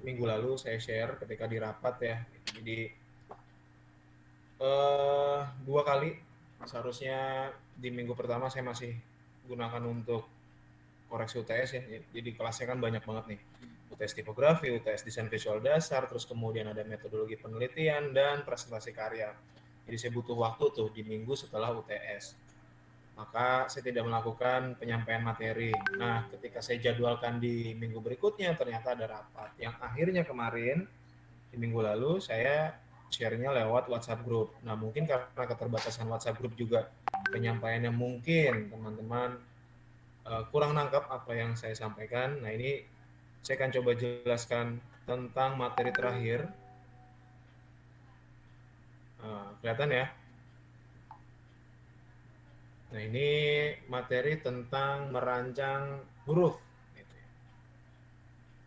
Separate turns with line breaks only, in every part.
minggu lalu saya share ketika di rapat ya. Jadi 2 kali seharusnya di minggu pertama saya masih gunakan untuk koreksi UTS ya. Jadi kelasnya kan banyak banget nih. UTS tipografi, UTS desain visual dasar, terus kemudian ada metodologi penelitian dan presentasi karya. Jadi saya butuh waktu tuh di minggu setelah UTS. Maka saya tidak melakukan penyampaian materi. Nah, ketika saya jadwalkan di minggu berikutnya ternyata ada rapat. Yang akhirnya kemarin di minggu lalu saya share-nya lewat WhatsApp group. Nah, mungkin karena keterbatasan WhatsApp group juga penyampaiannya mungkin teman-teman kurang nangkap apa yang saya sampaikan. Nah, ini saya akan coba jelaskan tentang materi terakhir. Kelihatan ya? Nah, ini materi tentang merancang huruf.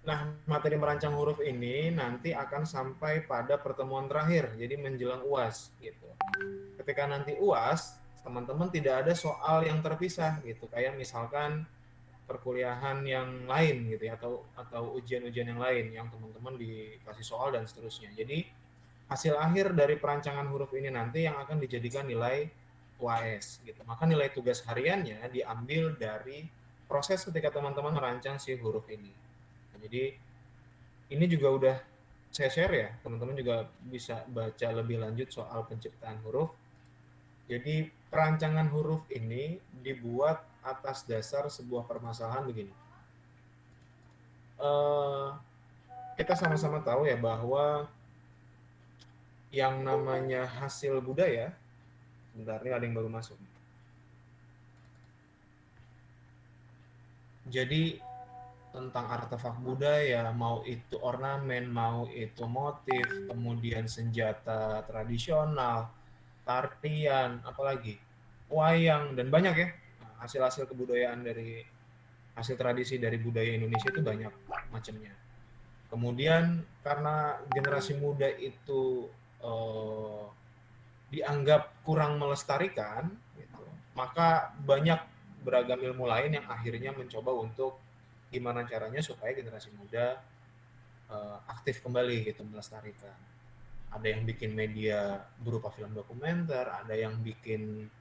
Nah, materi merancang huruf ini nanti akan sampai pada pertemuan terakhir, jadi menjelang UAS gitu. Ketika nanti UAS, teman-teman tidak ada soal yang terpisah gitu, kayak misalkan perkuliahan yang lain gitu ya, atau ujian-ujian yang lain yang teman-teman dikasih soal dan seterusnya. Jadi hasil akhir dari perancangan huruf ini nanti yang akan dijadikan nilai UAS gitu. Maka nilai tugas hariannya diambil dari proses ketika teman-teman merancang si huruf ini. Jadi ini juga udah saya share ya, teman-teman juga bisa baca lebih lanjut soal penciptaan huruf. Jadi perancangan huruf ini dibuat atas dasar sebuah permasalahan begini. Kita sama-sama tahu ya bahwa yang namanya hasil budaya, sebentar ini ada yang baru masuk. Jadi tentang artefak budaya, mau itu ornamen, mau itu motif, kemudian senjata tradisional, tarian, apalagi wayang, dan banyak ya hasil-hasil kebudayaan dari hasil tradisi dari budaya Indonesia itu banyak macamnya. Kemudian karena generasi muda itu dianggap kurang melestarikan, gitu, maka banyak beragam ilmu lain yang akhirnya mencoba untuk gimana caranya supaya generasi muda aktif kembali gitu melestarikan. Ada yang bikin media berupa film dokumenter, ada yang bikin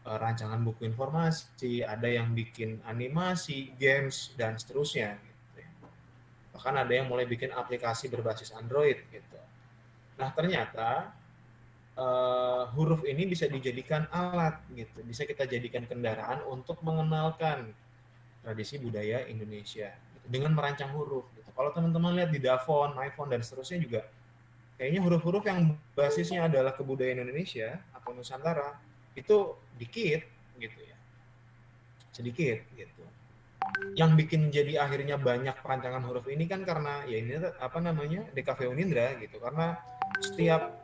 rancangan buku informasi, ada yang bikin animasi, games, dan seterusnya. Gitu. Bahkan ada yang mulai bikin aplikasi berbasis Android. Gitu. Nah ternyata huruf ini bisa dijadikan alat, gitu. Bisa kita jadikan kendaraan untuk mengenalkan tradisi budaya Indonesia gitu, dengan merancang huruf. Gitu. Kalau teman-teman lihat di Davon, iPhone, dan seterusnya juga, kayaknya huruf-huruf yang basisnya adalah kebudayaan Indonesia atau Nusantara itu dikit gitu ya, sedikit gitu. Yang bikin jadi akhirnya banyak perancangan huruf ini kan karena ya ini apa namanya DKV Unindra gitu, karena setiap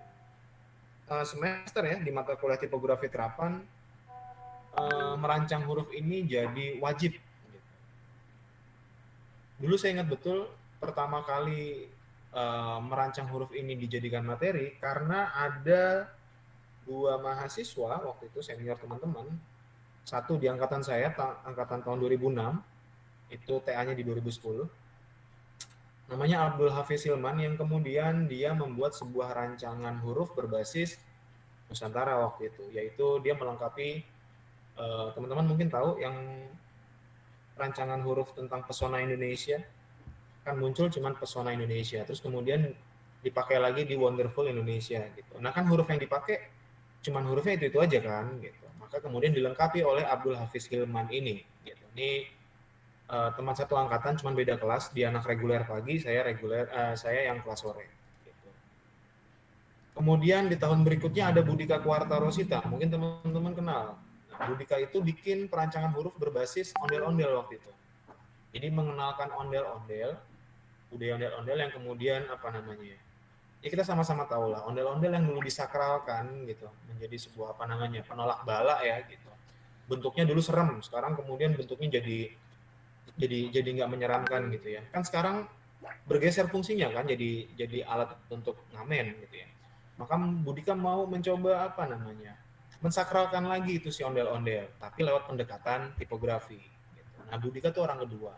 semester ya di mata kuliah tipografi terapan merancang huruf ini jadi wajib. Gitu. Dulu saya ingat betul pertama kali merancang huruf ini dijadikan materi karena ada 2 mahasiswa waktu itu senior teman-teman, satu di angkatan saya angkatan tahun 2006, itu TA-nya di 2010, namanya Abdul Hafiz Hilman, yang kemudian dia membuat sebuah rancangan huruf berbasis Nusantara waktu itu, yaitu dia melengkapi teman-teman mungkin tahu yang rancangan huruf tentang pesona Indonesia, kan muncul cuman pesona Indonesia, terus kemudian dipakai lagi di Wonderful Indonesia gitu. Nah kan huruf yang dipakai cuman hurufnya itu aja kan gitu. Maka kemudian dilengkapi oleh Abdul Hafiz Hilman ini gitu. Ini teman satu angkatan cuman beda kelas, dia anak reguler pagi, saya yang kelas sore gitu. Kemudian di tahun berikutnya ada Budika Kuartarosita, mungkin teman-teman kenal. Nah, Budika itu bikin perancangan huruf berbasis ondel-ondel waktu itu. Jadi mengenalkan ondel-ondel, budaya ondel-ondel yang kemudian apa namanya ya kita sama-sama tahu lah, ondel-ondel yang dulu disakralkan gitu menjadi sebuah apa namanya penolak bala ya gitu. Bentuknya dulu serem, sekarang kemudian bentuknya jadi nggak menyeramkan gitu ya. Kan sekarang bergeser fungsinya kan jadi alat untuk ngamen gitu ya. Maka Budika mau mencoba apa namanya mensakralkan lagi itu si ondel-ondel, tapi lewat pendekatan tipografi. Gitu. Nah Budika tuh orang kedua.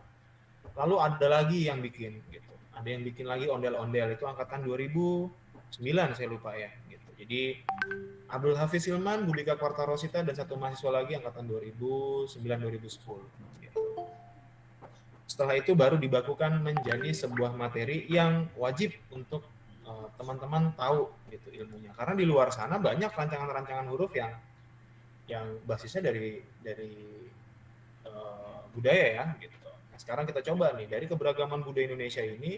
Lalu ada lagi yang bikin gitu. ada yang bikin lagi ondel-ondel, itu angkatan 2009 saya lupa ya gitu. Jadi Abdul Hafiz Hilman, Budika Kwartarosita, dan satu mahasiswa lagi angkatan 2009-2010 gitu. Setelah itu baru dibakukan menjadi sebuah materi yang wajib untuk teman-teman tahu gitu ilmunya, karena di luar sana banyak rancangan-rancangan huruf yang basisnya dari budaya ya gitu. Nah, sekarang kita coba nih dari keberagaman budaya Indonesia ini,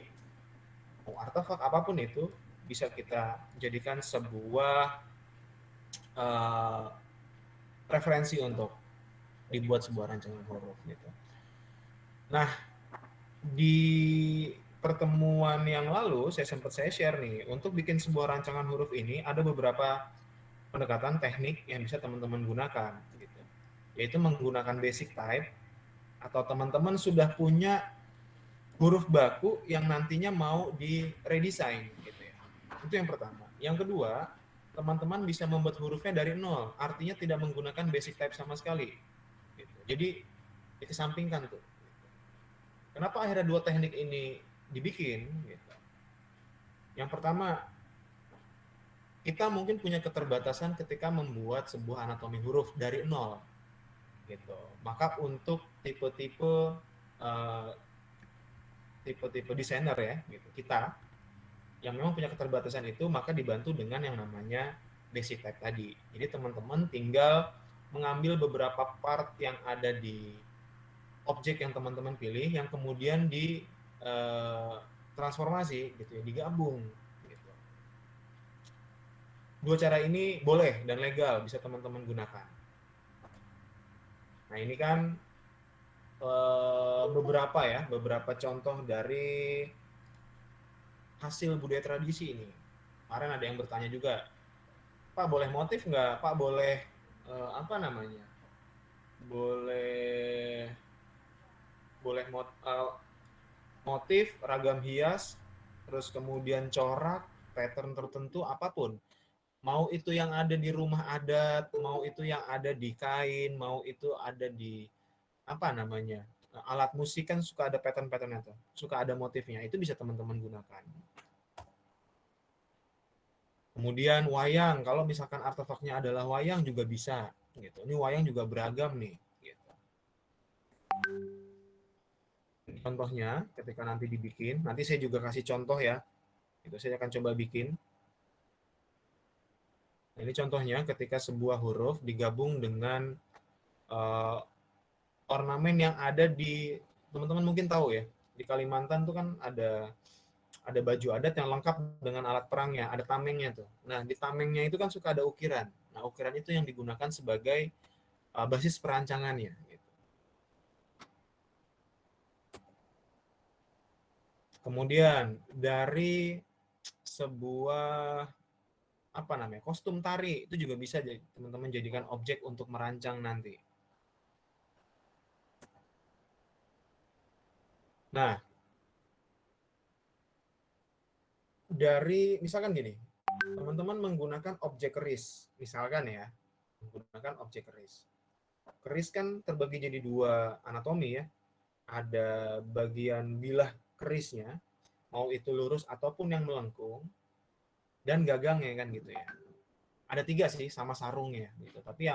mau artefak apapun itu bisa kita jadikan sebuah uh, referensi untuk dibuat sebuah rancangan huruf gitu. Nah, di pertemuan yang lalu saya share nih, untuk bikin sebuah rancangan huruf ini ada beberapa pendekatan teknik yang bisa teman-teman gunakan gitu. Yaitu menggunakan basic type, atau teman-teman sudah punya huruf baku yang nantinya mau di redesign gitu ya. Itu yang pertama. Yang kedua, teman-teman bisa membuat hurufnya dari nol, artinya tidak menggunakan basic type sama sekali gitu. Jadi dikesampingkan tuh. Kenapa akhirnya dua teknik ini dibikin gitu. Yang pertama, kita mungkin punya keterbatasan ketika membuat sebuah anatomi huruf dari nol gitu. Maka untuk tipe-tipe tipe-tipe desainer ya gitu, kita yang memang punya keterbatasan itu, maka dibantu dengan yang namanya basic type tadi. Jadi teman-teman tinggal mengambil beberapa part yang ada di objek yang teman-teman pilih, yang kemudian di transformasi gitu ya, digabung gitu. Dua cara ini boleh dan legal, bisa teman-teman gunakan. Nah, ini kan beberapa contoh dari hasil budaya tradisi ini. Kemarin ada yang bertanya juga, Pak boleh motif nggak? Pak boleh apa namanya? Boleh boleh motif, ragam hias, terus kemudian corak, pattern tertentu apapun. Mau itu yang ada di rumah adat, mau itu yang ada di kain, mau itu ada di apa namanya? Alat musik kan suka ada pattern-patternnya tuh, suka ada motifnya. Itu bisa teman-teman gunakan. Kemudian wayang, kalau misalkan artefaknya adalah wayang juga bisa gitu. Ini wayang juga beragam nih gitu. Contohnya ketika nanti dibikin, nanti saya juga kasih contoh ya. Itu saya akan coba bikin. Nah, ini contohnya ketika sebuah huruf digabung dengan uh, ornamen yang ada di, teman-teman mungkin tahu ya, di Kalimantan tuh kan ada baju adat yang lengkap dengan alat perangnya, ada tamengnya tuh. Nah, di tamengnya itu kan suka ada ukiran. Nah, ukiran itu yang digunakan sebagai basis perancangannya. Gitu. Kemudian dari sebuah apa namanya, kostum tari itu juga bisa teman-teman jadikan objek untuk merancang nanti. Nah, dari misalkan gini, teman-teman menggunakan objek keris, misalkan ya, menggunakan objek keris. Keris kan terbagi jadi dua anatomi ya, ada bagian bilah kerisnya, mau itu lurus ataupun yang melengkung, dan gagangnya kan gitu ya. Ada tiga sih sama sarungnya gitu, tapi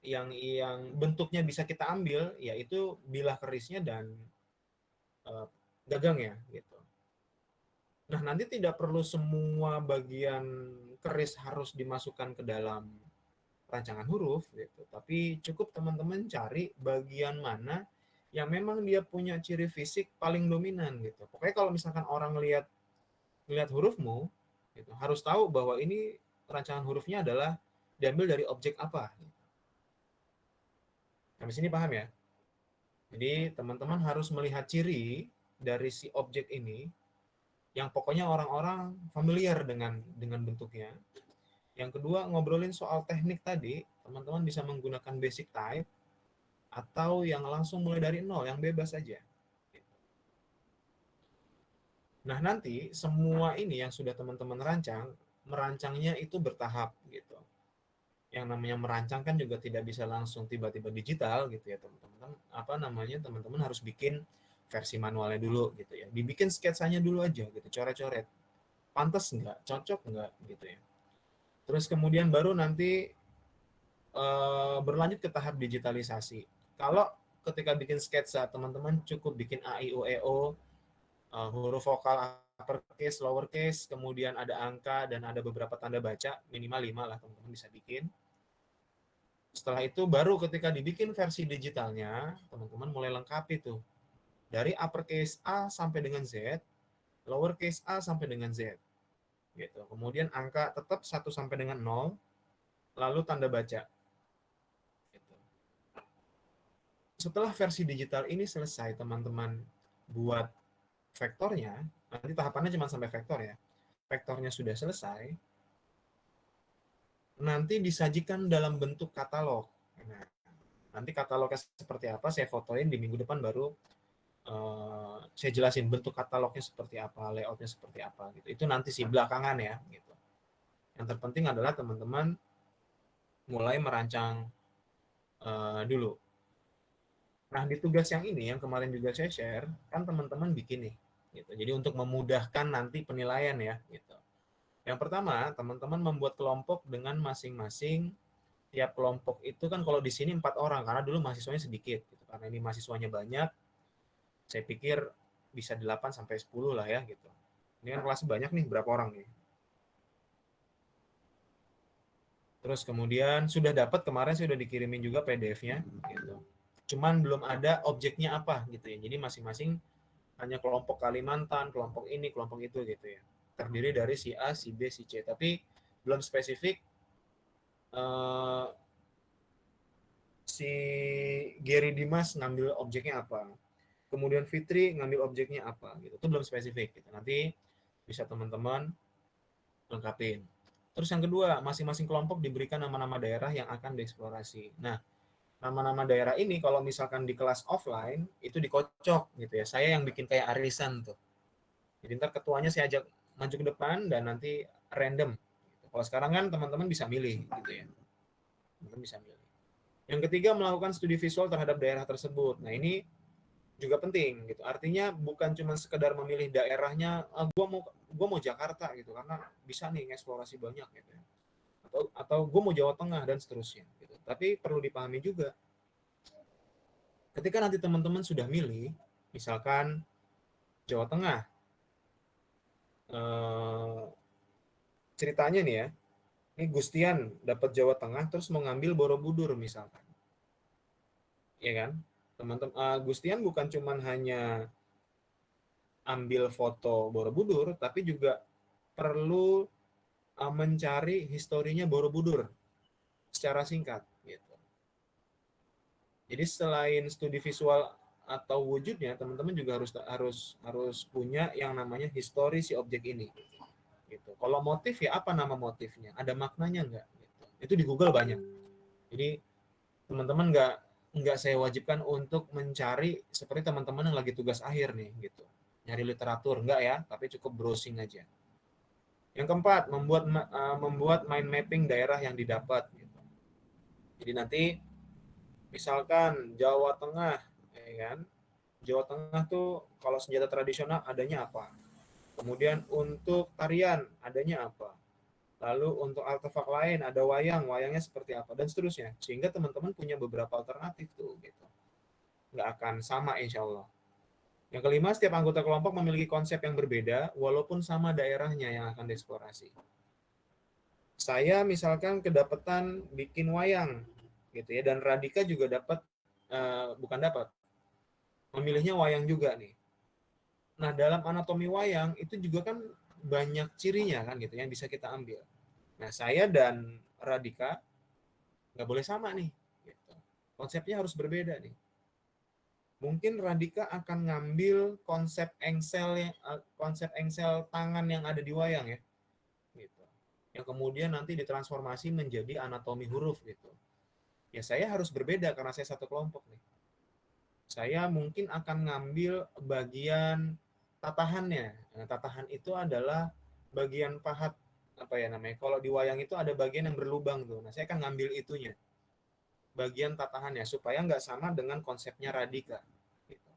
yang bentuknya bisa kita ambil yaitu bilah kerisnya dan gagangnya gitu. Nah, nanti tidak perlu semua bagian keris harus dimasukkan ke dalam rancangan huruf gitu, tapi cukup teman-teman cari bagian mana yang memang dia punya ciri fisik paling dominan gitu. Pokoknya kalau misalkan orang lihat hurufmu gitu, harus tahu bahwa ini rancangan hurufnya adalah diambil dari objek apa. Sampai sini paham ya? Jadi teman-teman harus melihat ciri dari si objek ini yang pokoknya orang-orang familiar dengan bentuknya. Yang kedua, ngobrolin soal teknik tadi, teman-teman bisa menggunakan basic type atau yang langsung mulai dari nol, yang bebas saja. Nah, nanti semua ini yang sudah teman-teman rancang, merancangnya itu bertahap gitu. Yang namanya merancang kan juga tidak bisa langsung tiba-tiba digital gitu ya, teman-teman. Apa namanya? Teman-teman harus bikin versi manualnya dulu gitu ya. Dibikin sketsanya dulu aja gitu, coret-coret. Pantas nggak, cocok nggak gitu ya. Terus kemudian baru nanti berlanjut ke tahap digitalisasi. Kalau ketika bikin sketsa, teman-teman cukup bikin A, I, U, E, O, huruf vokal uppercase, lowercase, kemudian ada angka dan ada beberapa tanda baca, minimal 5 lah teman-teman bisa bikin. Setelah itu baru ketika dibikin versi digitalnya, teman-teman mulai lengkapi tuh. Dari uppercase A sampai dengan Z, lowercase a sampai dengan Z. Gitu. Kemudian angka tetap 1 sampai dengan 0, lalu tanda baca. Gitu. Setelah versi digital ini selesai, teman-teman buat vektornya, nanti tahapannya cuma sampai vektor ya. Vektornya sudah selesai, nanti disajikan dalam bentuk katalog. Nah, nanti katalognya seperti apa, saya fotoin di minggu depan baru saya jelasin bentuk katalognya seperti apa, layoutnya seperti apa gitu. Itu nanti sih belakangan ya gitu. Yang terpenting adalah teman-teman mulai merancang dulu. Nah, di tugas yang ini yang kemarin juga saya share, kan teman-teman bikin nih gitu. Jadi untuk memudahkan nanti penilaian ya gitu. Yang pertama, teman-teman membuat kelompok dengan masing-masing. Tiap kelompok itu kan kalau di sini 4 orang karena dulu mahasiswanya sedikit gitu. Karena ini mahasiswanya banyak, saya pikir bisa 8 sampai 10 lah ya gitu. Ini kan kelas banyak nih, berapa orang nih? Terus kemudian sudah dapat kemarin sudah dikirimin juga PDF-nya gitu. Cuman belum ada objeknya apa gitu ya. Jadi masing-masing hanya kelompok Kalimantan, kelompok ini, kelompok itu gitu ya. Terdiri dari si A, si B, si C. Tapi belum spesifik eh, si Gary Dimas ngambil objeknya apa. Kemudian Fitri ngambil objeknya apa gitu. Itu belum spesifik gitu. Nanti bisa teman-teman lengkapin. Terus yang kedua, masing-masing kelompok diberikan nama-nama daerah yang akan dieksplorasi. Nah, nama-nama daerah ini kalau misalkan di kelas offline itu dikocok gitu ya. Saya yang bikin kayak arisan tuh. Jadi ntar ketuanya saya ajak maju ke depan dan nanti random. Kalau sekarang kan teman-teman bisa milih gitu ya. Teman-teman bisa milih. Yang ketiga, melakukan studi visual terhadap daerah tersebut. Nah, ini juga penting gitu. Artinya bukan cuma sekedar memilih daerahnya, gua mau Jakarta gitu karena bisa nih eksplorasi banyak gitu ya. Atau gue mau Jawa Tengah dan seterusnya gitu. Tapi perlu dipahami juga ketika nanti teman-teman sudah milih, misalkan Jawa Tengah, eh, ceritanya nih ya, ini Gustian dapat Jawa Tengah terus mau ngambil Borobudur misalkan, ya kan? Teman-teman, Gustian bukan cuma hanya ambil foto Borobudur, tapi juga perlu mencari historinya Borobudur secara singkat. Gitu. Jadi selain studi visual atau wujudnya, teman-teman juga harus punya yang namanya histori si objek ini. Gitu. Kalau motif ya apa nama motifnya? Ada maknanya nggak? Gitu. Itu di Google banyak. Jadi teman-teman nggak saya wajibkan untuk mencari seperti teman-teman yang lagi tugas akhir nih gitu. Nyari literatur enggak ya, tapi cukup browsing aja. Yang keempat, membuat mind mapping daerah yang didapat gitu. Jadi nanti misalkan Jawa Tengah, ya kan? Jawa Tengah tuh kalau senjata tradisional adanya apa? Kemudian untuk tarian adanya apa? Lalu untuk artefak lain ada wayang, wayangnya seperti apa dan seterusnya. Sehingga teman-teman punya beberapa alternatif tuh gitu. Nggak akan sama insya Allah. Yang kelima, setiap anggota kelompok memiliki konsep yang berbeda walaupun sama daerahnya yang akan dieksplorasi. Saya misalkan kedapatan bikin wayang gitu ya dan Radika juga dapat bukan dapat memilihnya wayang juga nih. Nah, dalam anatomi wayang itu juga kan banyak cirinya kan gitu yang bisa kita ambil. Nah, saya dan Radika nggak boleh sama nih. Gitu. Konsepnya harus berbeda nih. Mungkin Radika akan ngambil konsep engsel tangan yang ada di wayang ya. Gitu. Yang kemudian nanti ditransformasi menjadi anatomi huruf gitu. Ya saya harus berbeda karena saya satu kelompok nih. Saya mungkin akan ngambil bagian tatahannya. Nah, tatahan itu adalah bagian pahat apa ya namanya? Kalau di wayang itu ada bagian yang berlubang tuh. Nah, saya akan ngambil itunya. Bagian tatahannya supaya nggak sama dengan konsepnya Radika. Gitu.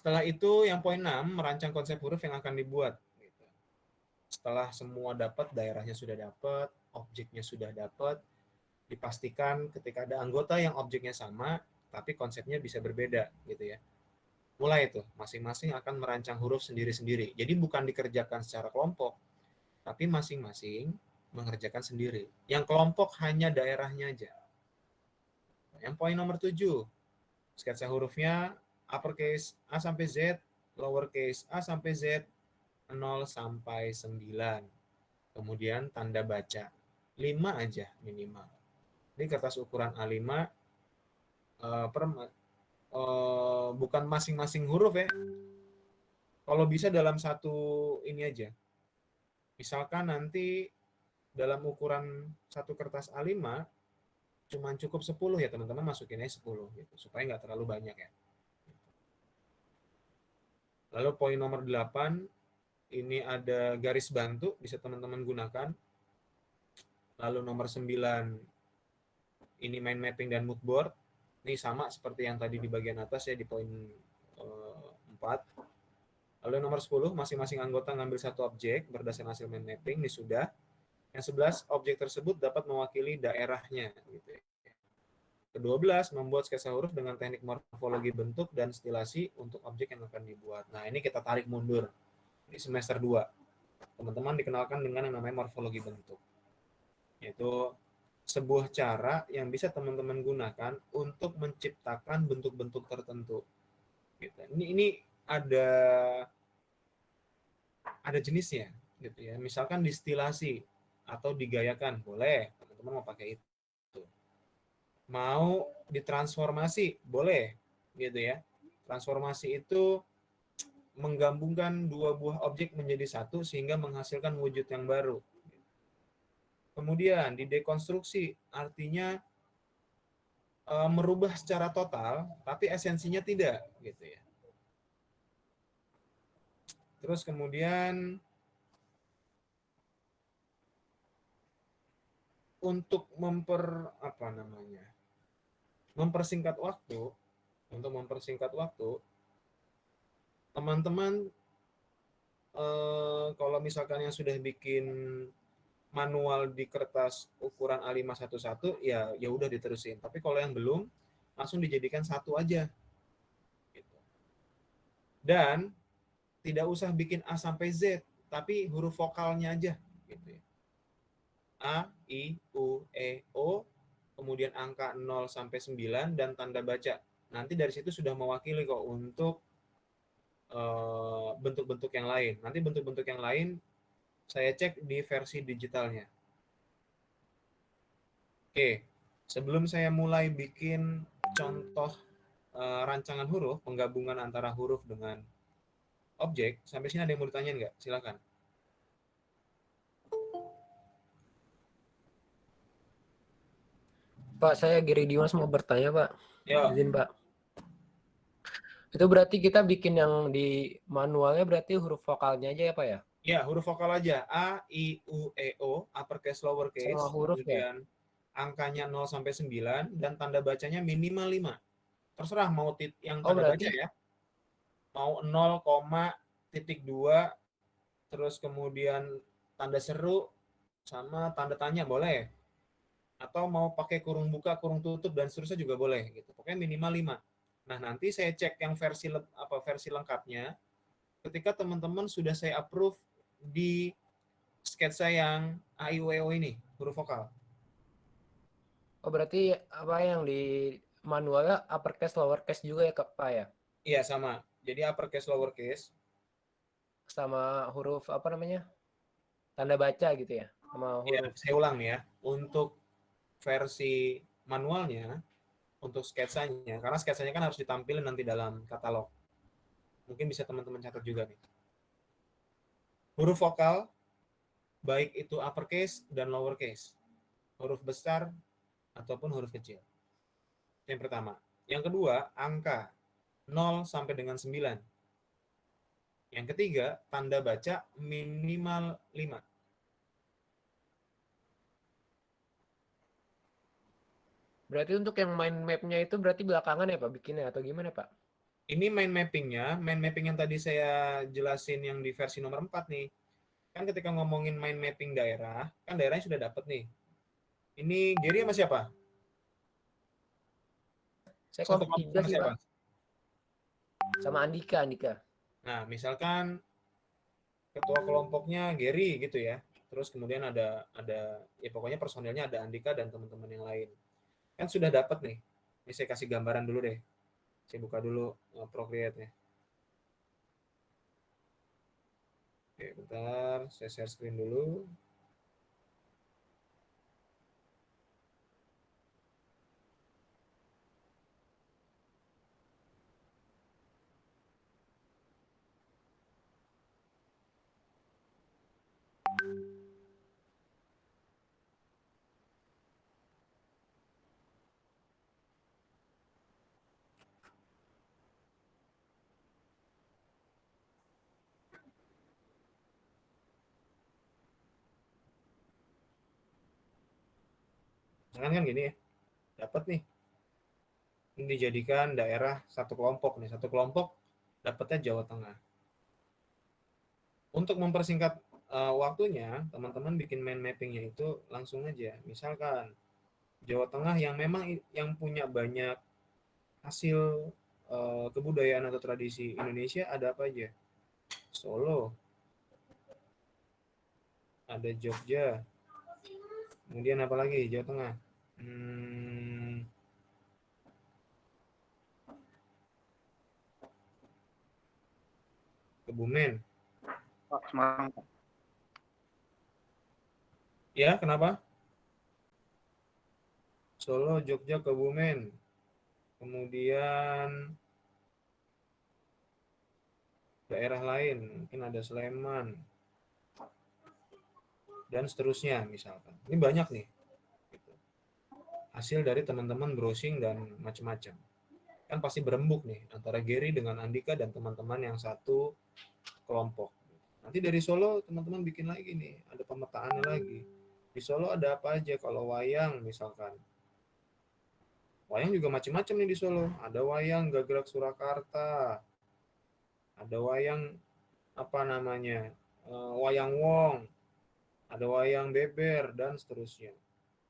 Setelah itu yang poin 6, merancang konsep huruf yang akan dibuat. Gitu. Setelah semua dapat, daerahnya sudah dapat, objeknya sudah dapat, dipastikan ketika ada anggota yang objeknya sama, tapi konsepnya bisa berbeda gitu ya. Mulai itu, masing-masing akan merancang huruf sendiri-sendiri. Jadi bukan dikerjakan secara kelompok, tapi masing-masing mengerjakan sendiri. Yang kelompok hanya daerahnya aja. Yang poin nomor 7, sketsa hurufnya uppercase A sampai Z, lowercase a sampai Z, 0 sampai 9. Kemudian tanda baca. 5 aja minimal. Ini kertas ukuran A5 bukan masing-masing huruf ya. Kalau bisa dalam satu ini aja. Misalkan nanti dalam ukuran satu kertas A5 cuma cukup 10 ya teman-teman, masukinnya 10 gitu supaya nggak terlalu banyak ya. Lalu poin nomor 8, ini ada garis bantu, bisa teman-teman gunakan. Lalu nomor 9, ini mind mapping dan mood board. Ini sama seperti yang tadi di bagian atas ya, di poin 4. Lalu nomor 10, masing-masing anggota ngambil satu objek berdasarkan hasil mind mapping, ini sudah. Yang 11, objek tersebut dapat mewakili daerahnya. Gitu ya. Ke-12, membuat sketsa huruf dengan teknik morfologi bentuk dan stilasi untuk objek yang akan dibuat. Nah, ini kita tarik mundur. Di semester 2. Teman-teman dikenalkan dengan yang namanya morfologi bentuk. Yaitu sebuah cara yang bisa teman-teman gunakan untuk menciptakan bentuk-bentuk tertentu. Gitu. Ini ada jenisnya, gitu ya. Misalkan distilasi atau digayakan, boleh teman-teman mau pakai itu. Mau ditransformasi, boleh, gitu ya. Transformasi itu menggabungkan dua buah objek menjadi satu sehingga menghasilkan wujud yang baru. Kemudian didekonstruksi, artinya merubah secara total, tapi esensinya tidak, gitu ya. Terus kemudian untuk mempersingkat waktu, teman-teman kalau misalkan yang sudah bikin manual di kertas ukuran A511 ya udah diterusin. Tapi kalau yang belum, langsung dijadikan satu aja. Gitu. Dan tidak usah bikin A sampai Z, tapi huruf vokalnya aja. Gitu ya. A, I, U, E, O, kemudian angka 0 sampai 9 dan tanda baca. Nanti dari situ sudah mewakili kok untuk bentuk-bentuk yang lain. Nanti bentuk-bentuk yang lain saya cek di versi digitalnya. Oke, sebelum saya mulai bikin contoh rancangan huruf, penggabungan antara huruf dengan objek, sampai sini ada yang mau ditanyain nggak? Silakan.
Pak, saya Giri Dimas mau bertanya, Pak.
Yo.
Izin, Pak. Itu berarti kita bikin yang di manualnya berarti huruf vokalnya aja ya, Pak ya?
Ya, huruf vokal aja. A, I, U, E, O, uppercase,
Semua
lowercase,
huruf ya?
kemudian angkanya 0 sampai 9 dan tanda bacanya minimal 5. Terserah mau yang
Oh,
tanda baca
berarti
ya. Mau 0,2 terus kemudian tanda seru sama tanda tanya boleh. Atau mau pakai kurung buka, kurung tutup dan seterusnya juga boleh gitu. Pokoknya minimal 5. Nah, nanti saya cek yang versi lengkapnya ketika teman-teman sudah saya approve di sketsa yang AIWO ini, huruf vokal.
Oh, berarti apa yang di manualnya uppercase lowercase juga ya, Pak ya?
Iya, sama. Jadi uppercase, lowercase.
Sama huruf apa namanya? Tanda baca gitu ya? Sama
Ya,
huruf.
saya ulang nih ya. Untuk versi manualnya, untuk sketsanya, karena sketsanya kan harus ditampilkan nanti dalam katalog. Mungkin bisa teman-teman catat juga nih. Huruf vokal, baik itu uppercase dan lowercase. Huruf besar ataupun huruf kecil. Yang pertama. Yang kedua, angka 0 sampai dengan 9. Yang ketiga, tanda baca minimal 5.
Berarti untuk yang mind map-nya itu berarti belakangan ya, Pak, bikinnya atau gimana, Pak?
Ini mind mappingnya, mind mapping yang tadi saya jelasin yang di versi nomor 4 nih. Kan ketika ngomongin mind mapping daerah, kan daerahnya sudah dapat nih. Ini Gary sama siapa?
Saya
Satu
kelompok
kelompok
3
sama
sih,
siapa?
Pak. Sama Andika.
Nah, misalkan ketua kelompoknya Gary gitu ya. Terus kemudian ada ya pokoknya personilnya ada Andika dan teman-teman yang lain. Kan sudah dapat nih. Ini saya kasih gambaran dulu deh. Saya buka dulu Procreate-nya. Oke, bentar. Saya share screen dulu. Misalkan kan gini ya. Dapat nih. Ini dijadikan daerah satu kelompok nih. Satu kelompok dapatnya Jawa Tengah. Untuk mempersingkat waktunya, teman-teman bikin mind mappingnya itu langsung aja. Misalkan Jawa Tengah yang memang yang punya banyak hasil kebudayaan atau tradisi Indonesia ada apa aja? Solo, ada Jogja, kemudian apa lagi Jawa Tengah? Hmm, Kebumen.
Pak, Semarang, Pak.
Ya, kenapa? Solo, Jogja, Kebumen. Kemudian daerah lain, mungkin ada Sleman dan seterusnya misalkan. Ini banyak nih. Hasil dari teman-teman browsing dan macam-macam. Kan pasti berembuk nih antara Gary dengan Andika dan teman-teman yang satu kelompok. Nanti dari Solo teman-teman bikin lagi nih, ada pemetaannya lagi. Di Solo ada apa aja kalau wayang misalkan. Wayang juga macam-macam nih di Solo. Ada wayang Gagrak Surakarta, ada wayang apa namanya, wayang Wong, ada wayang Beber dan seterusnya.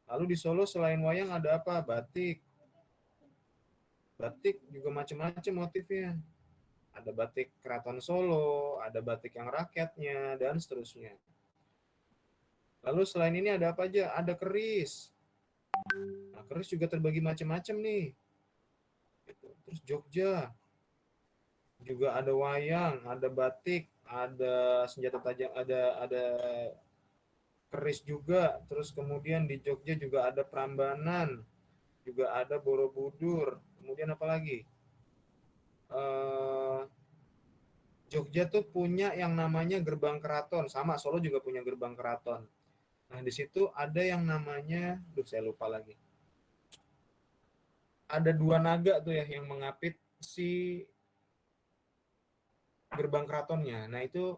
Lalu di Solo selain wayang ada apa? Batik. Batik juga macam-macam motifnya. Ada batik Keraton Solo, ada batik yang rakyatnya, dan seterusnya. Lalu selain ini ada apa aja? Ada keris. Nah, keris juga terbagi macam-macam nih. Terus Jogja juga ada wayang, ada batik, ada senjata tajam, ada keris juga. Terus kemudian di Jogja juga ada Prambanan, juga ada Borobudur. Kemudian apa lagi? Eh, Jogja tuh punya yang namanya gerbang keraton, sama Solo juga punya gerbang keraton. Nah, di situ ada yang namanya, saya lupa lagi. Ada dua naga tuh ya yang mengapit si gerbang keratonnya. Nah, itu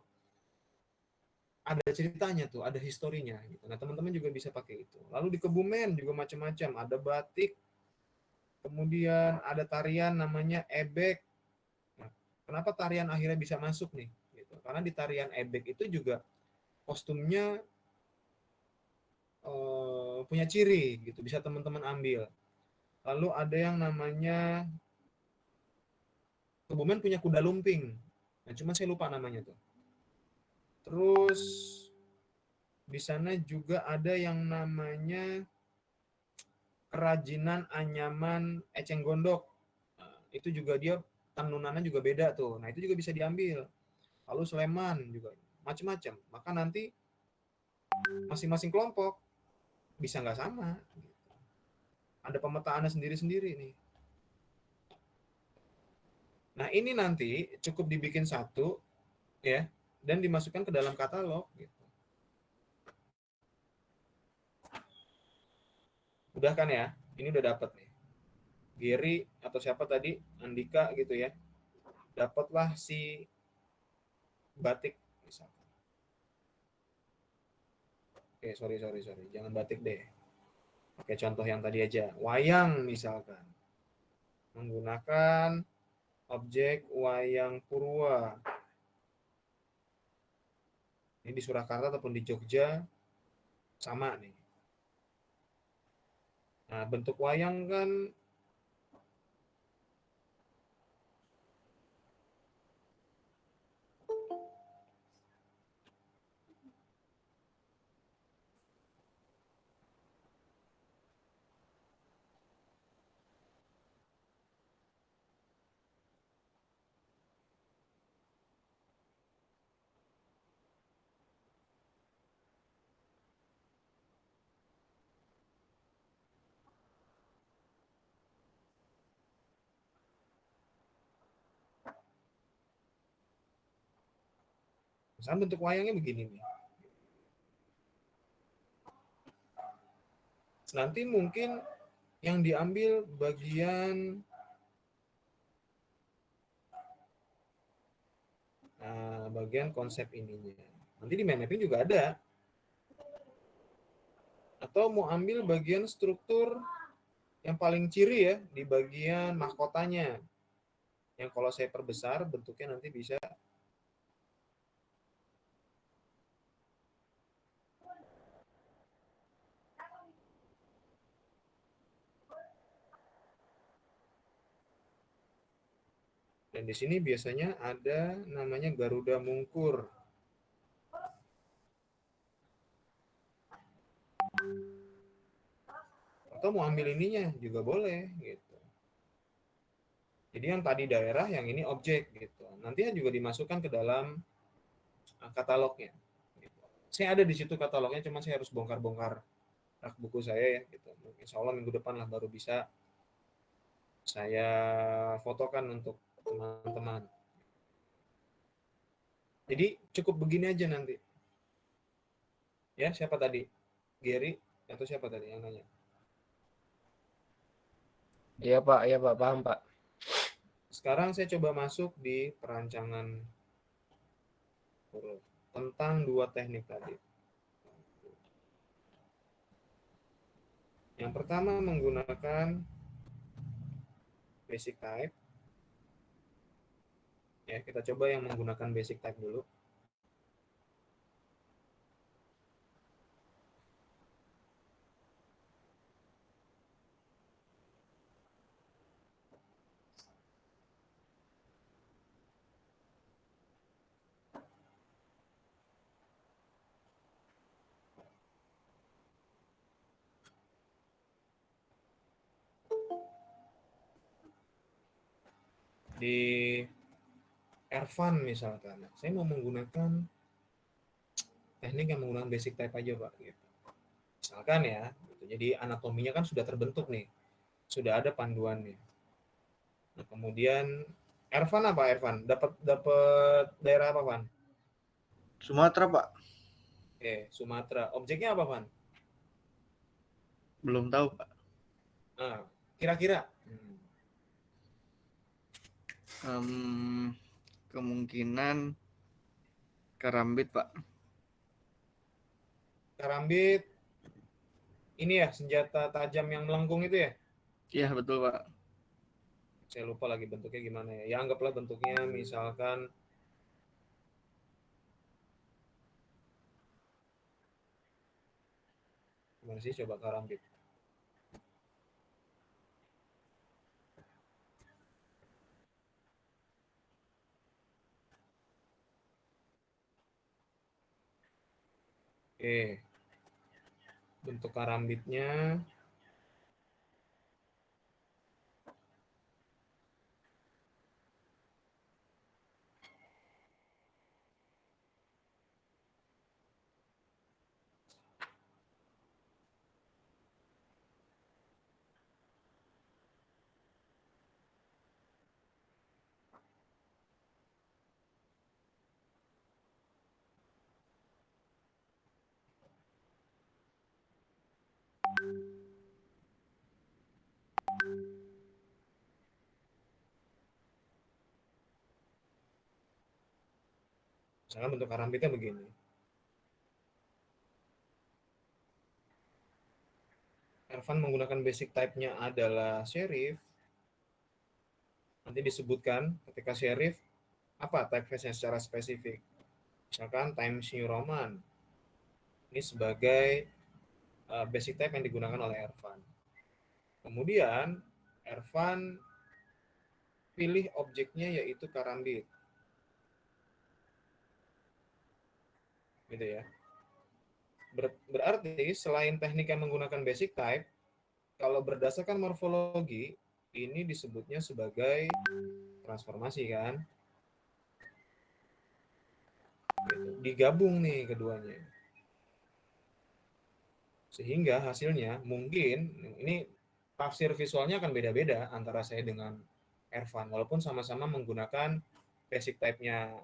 ada ceritanya tuh, ada historinya gitu. Nah, teman-teman juga bisa pakai itu. Lalu di Kebumen juga macam-macam, ada batik, kemudian ada tarian namanya ebek. Nah, kenapa tarian akhirnya bisa masuk nih? Gitu. Karena di tarian ebek itu juga kostumnya punya ciri gitu, bisa teman-teman ambil. Lalu ada yang namanya Kebumen punya kuda lumping. Nah, cuma saya lupa namanya tuh. Terus di sana juga ada yang namanya kerajinan anyaman eceng gondok. Nah, itu juga dia tenunannya juga beda tuh. Nah, itu juga bisa diambil. Lalu Sleman juga macam-macam. Maka nanti masing-masing kelompok bisa nggak sama. Ada pemetaannya sendiri-sendiri nih. Nah, ini nanti cukup dibikin satu ya dan dimasukkan ke dalam katalog gitu. Udah kan ya? Ini udah dapat nih. Giri atau siapa tadi? Andika gitu ya. Dapatlah si batik misalkan. Oke, sorry. Jangan batik deh. Oke, contoh yang tadi aja. Wayang misalkan. Menggunakan objek wayang purwa. Ini di Surakarta ataupun di Jogja sama nih. Nah, bentuk wayang kan misalnya bentuk wayangnya begini nih. Nanti mungkin yang diambil bagian konsep ininya. Nanti di mind mapping juga ada. Atau mau ambil bagian struktur yang paling ciri ya di bagian mahkotanya. Yang kalau saya perbesar bentuknya nanti bisa dan di sini biasanya ada namanya Garuda Mungkur. Atau mau ambil ininya juga boleh gitu. Jadi yang tadi daerah, yang ini objek gitu. Nanti juga dimasukkan ke dalam katalognya. Gitu. Saya ada di situ katalognya, cuma saya harus bongkar-bongkar rak buku saya ya gitu. Insya Allah minggu depan lah baru bisa saya fotokan untuk teman-teman. Jadi cukup begini aja nanti. Ya, siapa tadi? Gary atau siapa tadi yang nanya?
Iya Pak, paham Pak.
Sekarang saya coba masuk di perancangan huruf tentang dua teknik tadi. Yang pertama menggunakan basic type. Ya, kita coba yang menggunakan basic type dulu. Di Ervan misalkan, saya mau menggunakan teknik yang menggunakan basic type aja Pak. Gitu. Misalkan ya, gitu. Jadi anatominya kan sudah terbentuk nih, sudah ada panduannya. Nah, kemudian Ervan apa Ervan? Dapat daerah apa Van?
Sumatera, Pak.
Oke, Sumatera. Objeknya apa Van?
Belum tahu, Pak.
Nah, kira-kira.
Kemungkinan Karambit, Pak.
Karambit ini ya senjata tajam yang melengkung itu ya?
Iya, betul, Pak.
Saya lupa lagi bentuknya gimana ya. Ya anggaplah bentuknya misalkan gimana sih coba Karambit. Oke. Bentuk karambitnya misalkan bentuk karambitnya begini. Ervan menggunakan basic type-nya adalah serif. Nanti disebutkan ketika serif apa typeface-nya secara spesifik. Misalkan Times New Roman. Ini sebagai basic type yang digunakan oleh Ervan. Kemudian Ervan pilih objeknya yaitu karambit. Gitu ya. Berarti selain teknik yang menggunakan basic type, kalau berdasarkan morfologi, ini disebutnya sebagai transformasi kan. Gitu. Digabung nih keduanya. Sehingga hasilnya mungkin, ini tafsir visualnya akan beda-beda antara saya dengan Ervan, walaupun sama-sama menggunakan basic type-nya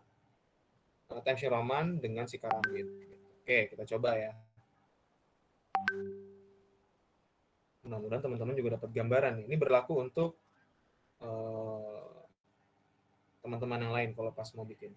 Times New Roman dengan si karambit. Oke, kita coba ya. Mudah-mudahan teman-teman juga dapat gambaran. Ini berlaku untuk teman-teman yang lain kalau pas mau bikin.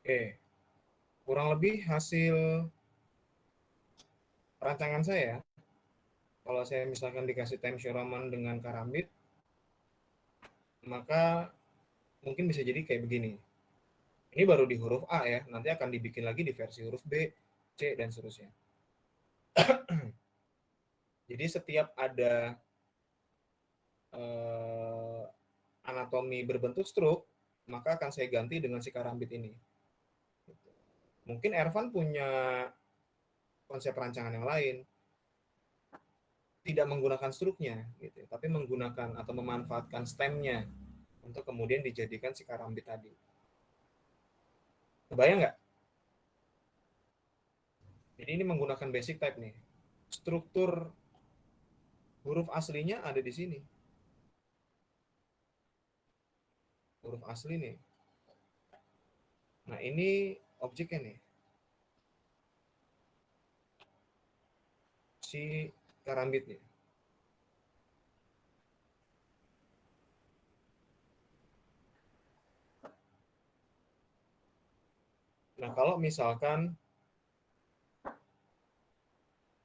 Oke, kurang lebih hasil rancangan saya, kalau saya misalkan dikasih time Shoraman dengan karambit, maka mungkin bisa jadi kayak begini. Ini baru di huruf A ya, nanti akan dibikin lagi di versi huruf B, C, dan seterusnya. Jadi setiap ada anatomi berbentuk struk, maka akan saya ganti dengan si karambit ini. Mungkin Ervan punya konsep rancangan yang lain, tidak menggunakan struknya, gitu, tapi menggunakan atau memanfaatkan stemnya untuk kemudian dijadikan si karambit tadi. Kebayang nggak? Jadi ini menggunakan basic type nih. Struktur huruf aslinya ada di sini. Huruf asli nih. Nah ini objeknya nih. Si karambitnya. Nah kalau misalkan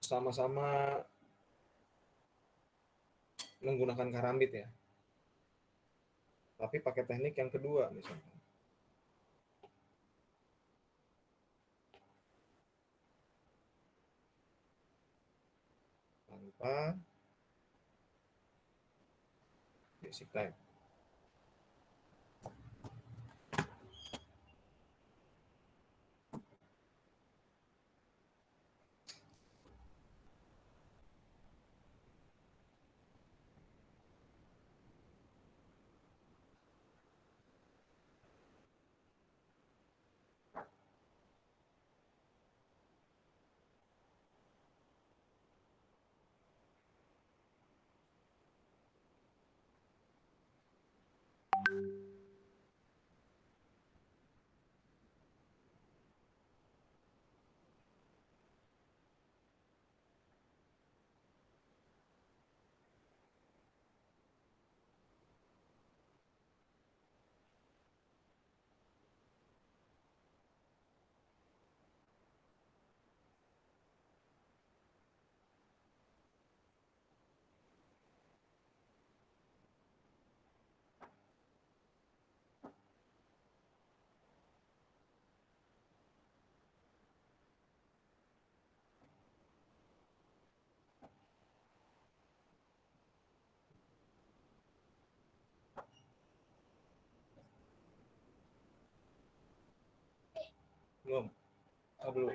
sama-sama menggunakan karambit ya, tapi pakai teknik yang kedua misalkan. Tanpa basic type. Belum? Oh, belum.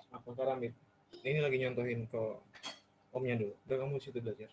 Apa karambit? Ini lagi nyontohin ke omnya dulu. Udah kamu situ belajar.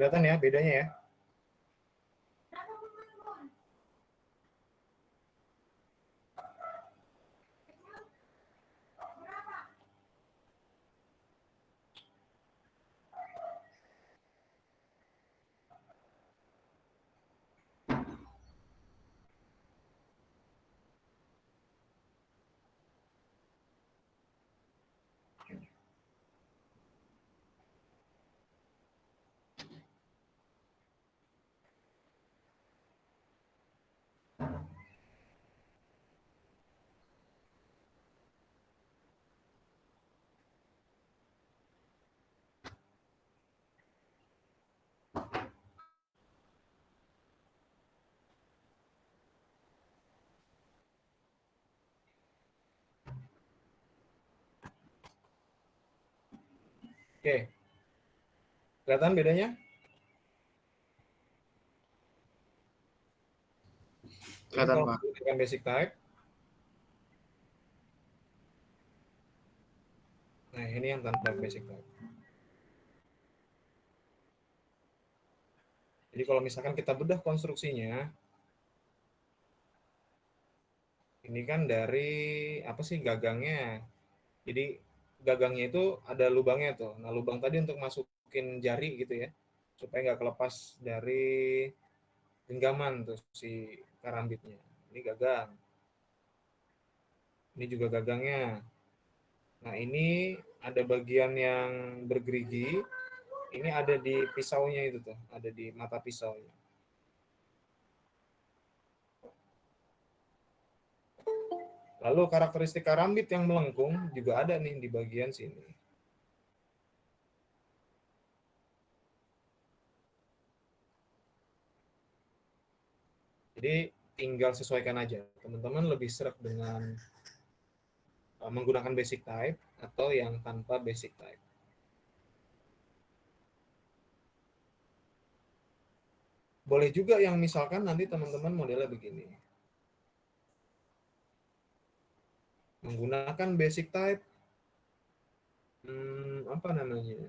Kelihatan ya bedanya ya? Oke, kelihatan bedanya? Ini
Kelihatan,
kalau
Pak.
menggunakan basic type. Nah, ini yang tanpa basic type. Jadi kalau misalkan kita bedah konstruksinya, ini kan dari apa sih gagangnya. Jadi gagangnya itu ada lubangnya tuh. Nah, lubang tadi untuk masukin jari gitu ya, supaya nggak kelepas dari genggaman tuh si karambitnya. Ini gagang. Ini juga gagangnya. Nah, ini ada bagian yang bergerigi. Ini ada di pisaunya itu tuh, ada di mata pisaunya. Lalu karakteristik karambit yang melengkung juga ada nih di bagian sini. Jadi tinggal sesuaikan aja. Teman-teman lebih serak dengan menggunakan basic type atau yang tanpa basic type. Boleh juga yang misalkan nanti teman-teman modelnya begini. Menggunakan basic type, apa namanya,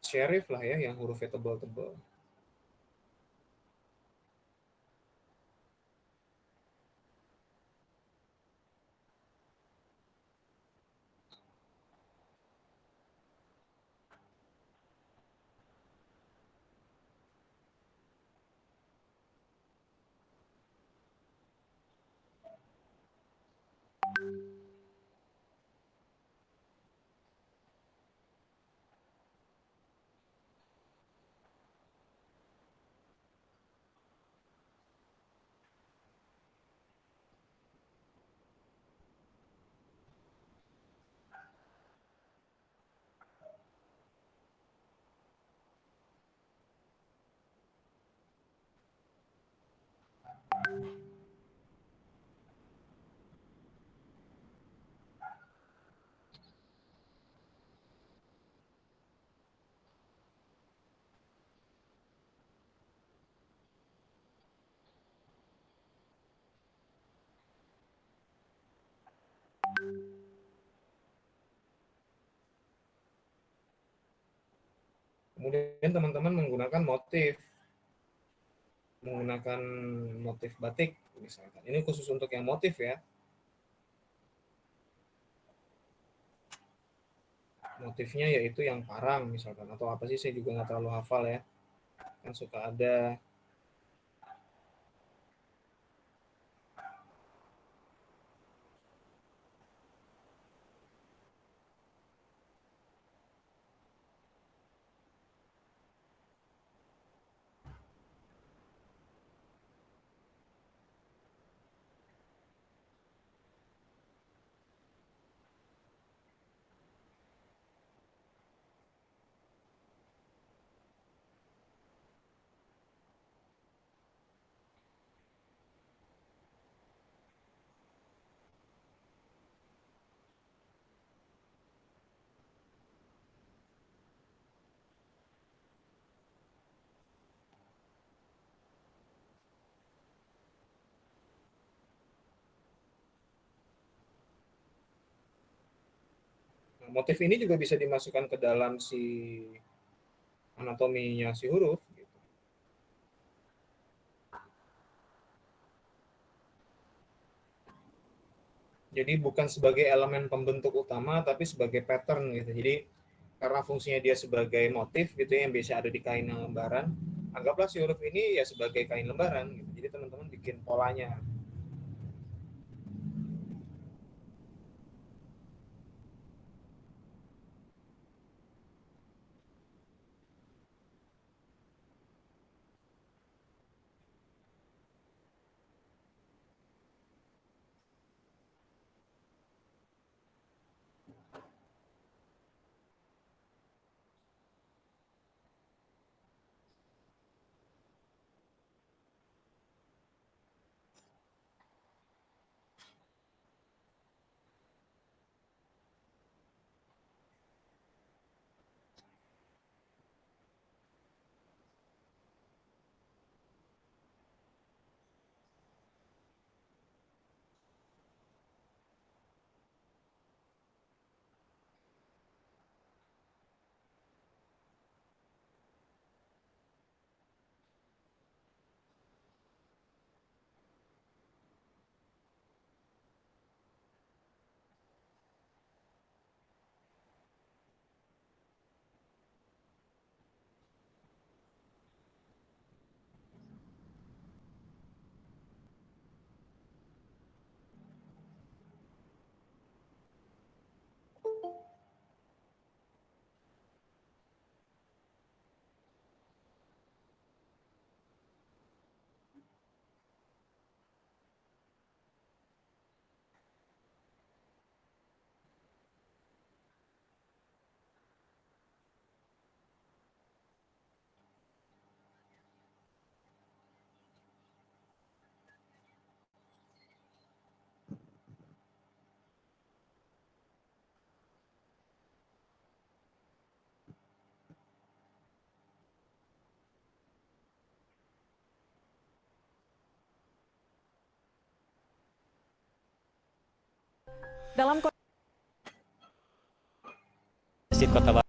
serif lah ya, yang hurufnya tebal-tebal. Kemudian teman-teman menggunakan motif batik misalkan. Ini khusus untuk yang motif ya. Motifnya yaitu yang parang misalkan, atau apa sih, saya juga nggak terlalu hafal ya. Kan suka ada motif ini juga bisa dimasukkan ke dalam si anatominya si huruf. Gitu. Jadi bukan sebagai elemen pembentuk utama, tapi sebagai pattern gitu. Jadi karena fungsinya dia sebagai motif gitu ya, yang biasa ada di kain yang lembaran, anggaplah si huruf ini ya sebagai kain lembaran gitu. Jadi teman-teman bikin polanya.
Dalam
Masjid Kota Baru.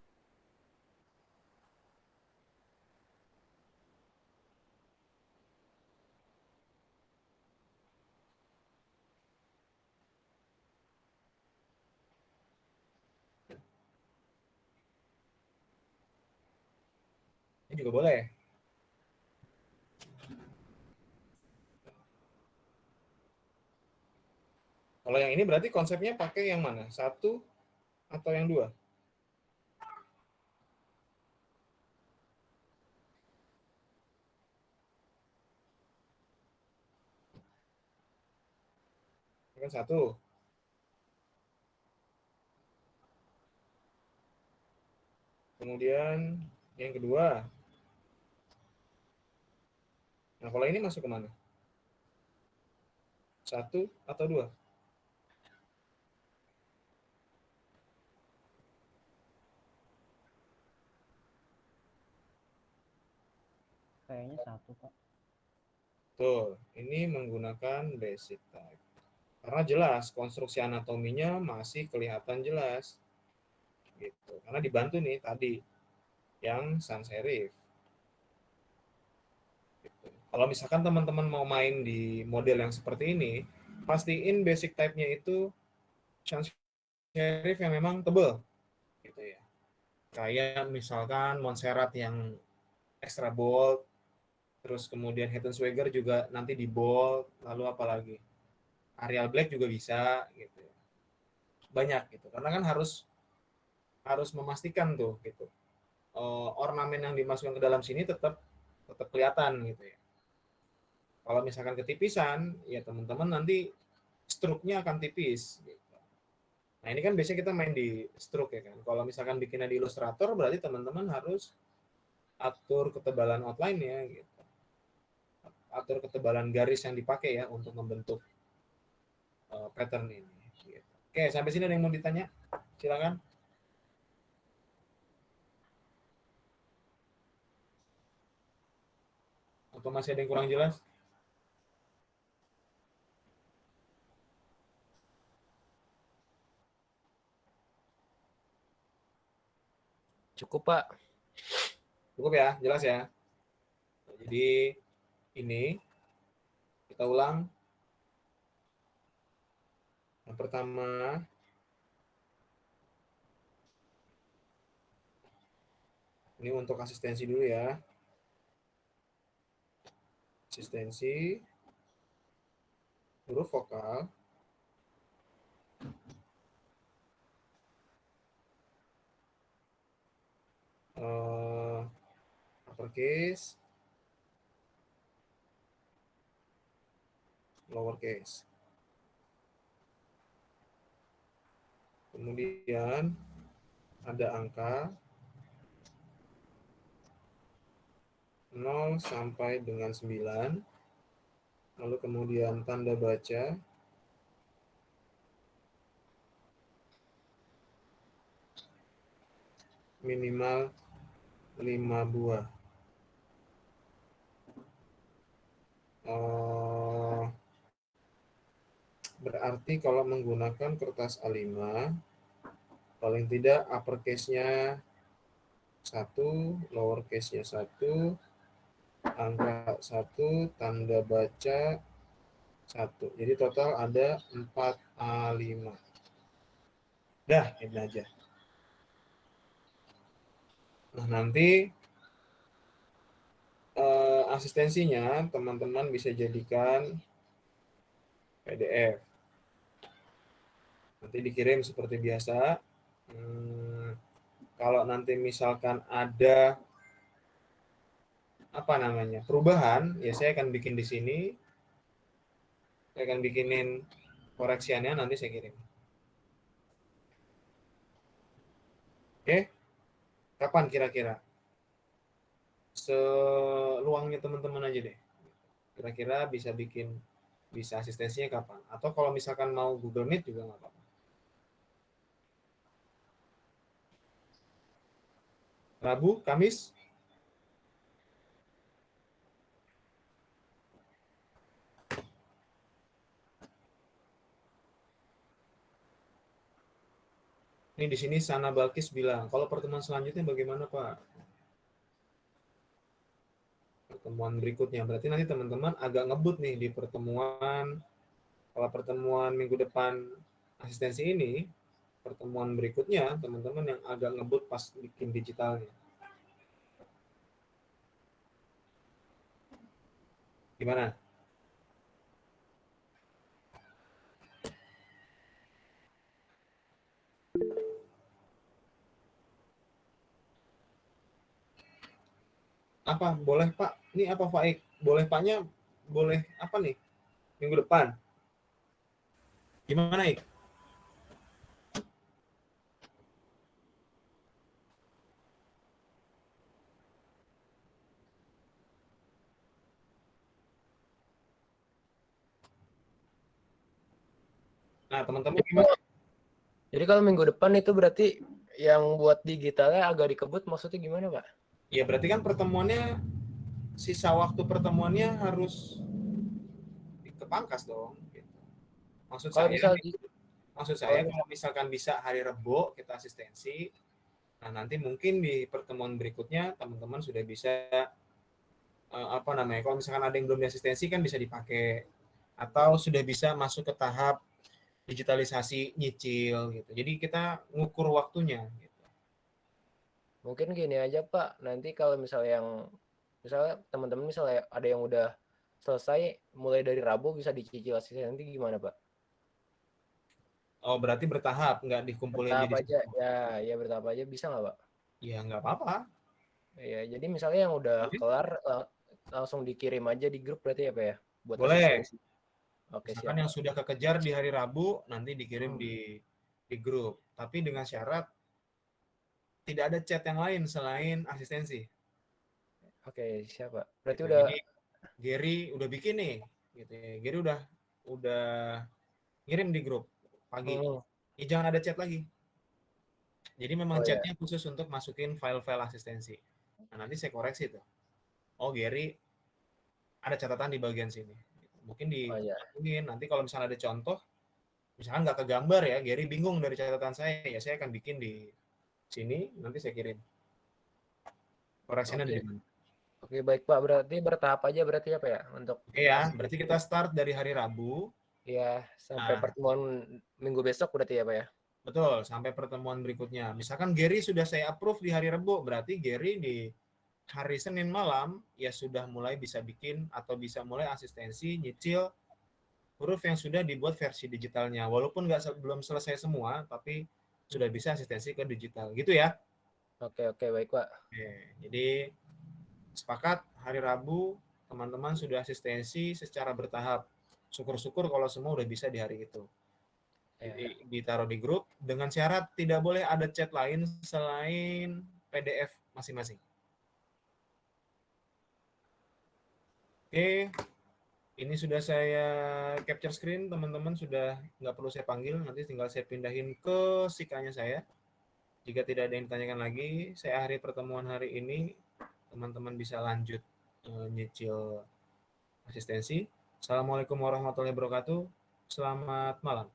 Ini juga boleh. Kalau yang ini berarti konsepnya pakai yang mana? Satu atau yang dua? Kan satu. Kemudian yang kedua. Nah, kalau ini masuk ke mana? Satu atau dua?
Kayaknya satu, Pak.
Tuh, ini menggunakan basic type. Karena jelas konstruksi anatominya masih kelihatan jelas. Gitu. Karena dibantu nih tadi yang sans serif. Gitu. Kalau misalkan teman-teman mau main di model yang seperti ini, pastiin basic type-nya itu sans serif yang memang tebal. Gitu ya. Kayak misalkan Montserrat yang extra bold, terus kemudian Swagger juga nanti di bold, lalu apalagi Arial Black juga bisa gitu. Banyak gitu. Karena kan harus memastikan tuh gitu. Ornamen yang dimasukkan ke dalam sini tetap kelihatan gitu ya. Kalau misalkan ketipisan, ya teman-teman nanti struknya akan tipis. Gitu. Nah ini kan biasanya kita main di stroke ya kan. Kalau misalkan bikinnya di Illustrator, berarti teman-teman harus atur ketebalan outline ya gitu. Atur ketebalan garis yang dipakai ya untuk membentuk pattern ini. Gitu. Oke, sampai sini ada yang mau ditanya? Silakan. Atau masih ada yang kurang jelas?
Cukup, Pak.
Cukup ya, jelas ya. Jadi ini kita ulang. Yang pertama, ini untuk asistensi dulu ya. Asistensi huruf vokal. Uppercase, lowercase. Kemudian ada angka 0 sampai dengan 9. Lalu kemudian tanda baca. Minimal 5 buah. Berarti kalau menggunakan kertas A5, paling tidak uppercase-nya 1, lowercase-nya 1, angka 1, tanda baca 1. Jadi total ada 4 A5. Dah, ini aja. Nah, nanti asistensinya teman-teman bisa jadikan PDF. Nanti dikirim seperti biasa. Kalau nanti misalkan ada perubahan, ya saya akan bikin di sini. Saya akan bikinin koreksiannya, nanti saya kirim. Oke? Kapan kira-kira? Seluangnya teman-teman aja deh. Kira-kira bisa asistensinya kapan? Atau kalau misalkan mau Google Meet juga nggak apa-apa. Rabu, Kamis? Ini di sini Sana Balkis bilang, kalau pertemuan selanjutnya bagaimana Pak? Pertemuan berikutnya, berarti nanti teman-teman agak ngebut nih di pertemuan. Kalau pertemuan minggu depan asistensi ini, pertemuan berikutnya teman-teman yang agak ngebut pas bikin digitalnya. Gimana? Apa? Boleh Pak? Ini apa Faik? Boleh Paknya? Boleh apa nih? Minggu depan? Gimana Ik? Nah, teman-teman gimana?
Jadi kalau minggu depan itu berarti yang buat digitalnya agak dikebut, maksudnya gimana Pak?
Ya berarti kan pertemuannya, sisa waktu pertemuannya harus kepangkas dong. Gitu. Maksud
Kalau
saya,
misal
kalau misalkan bisa hari Rebo kita asistensi, nah nanti mungkin di pertemuan berikutnya teman-teman sudah bisa kalau misalkan ada yang belum diasistensi kan bisa dipakai, atau sudah bisa masuk ke tahap digitalisasi nyicil gitu. Jadi kita ngukur waktunya gitu.
mungkin gini aja Pak, nanti kalau misalnya teman-teman misalnya ada yang udah selesai mulai dari Rabu bisa dicicil asistensi, nanti gimana Pak?
Oh berarti bertahap, nggak dikumpulin
Bertahap
jadi
aja, ya bertahap aja bisa nggak Pak?
ya nggak apa-apa.
Ya, jadi misalnya yang udah kelar langsung dikirim aja di grup berarti ya Pak ya? Buat
Boleh.
asistensi. Oke,
Misalkan
siap.
yang sudah kekejar di hari Rabu nanti dikirim di grup, tapi dengan syarat tidak ada chat yang lain selain asistensi.
Oke, siap Pak. Berarti
Gitu.
udah.
Jadi Gary udah bikin nih, gitu ya. Gary udah ngirim di grup pagi. Jangan ada chat lagi. Jadi memang chatnya khusus untuk masukin file-file asistensi. Nah, nanti saya koreksi tuh. Oh Gary ada catatan di bagian sini. Mungkin dibantuin. Nanti kalau misalnya ada contoh, misalkan nggak kegambar ya, Gary bingung dari catatan saya, ya saya akan bikin di sini, nanti saya kirim. koreksinya
Oke.
dari mana.
Oke, baik Pak. Berarti bertahap aja berarti apa ya untuk
Oke ya, berarti kita start dari hari Rabu.
ya sampai
Nah.
pertemuan minggu besok berarti ya Pak ya?
Betul, sampai pertemuan berikutnya. Misalkan Gary sudah saya approve di hari Rebo, berarti Gary di hari Senin malam ya sudah mulai bisa bikin atau bisa mulai asistensi nyicil huruf yang sudah dibuat versi digitalnya. Walaupun belum selesai semua, tapi sudah bisa asistensi ke digital. Gitu ya.
Oke, baik Pak.
Oke, jadi sepakat hari Rabu teman-teman sudah asistensi secara bertahap. Syukur-syukur kalau semua udah bisa di hari itu. Jadi ditaruh di grup dengan syarat tidak boleh ada chat lain selain PDF masing-masing. Oke, ini sudah saya capture screen, teman-teman sudah nggak perlu saya panggil, nanti tinggal saya pindahin ke sikanya saya. Jika tidak ada yang ditanyakan lagi, saya akhiri pertemuan hari ini. Teman-teman bisa lanjut nyicil asistensi. Assalamualaikum warahmatullahi wabarakatuh. Selamat malam.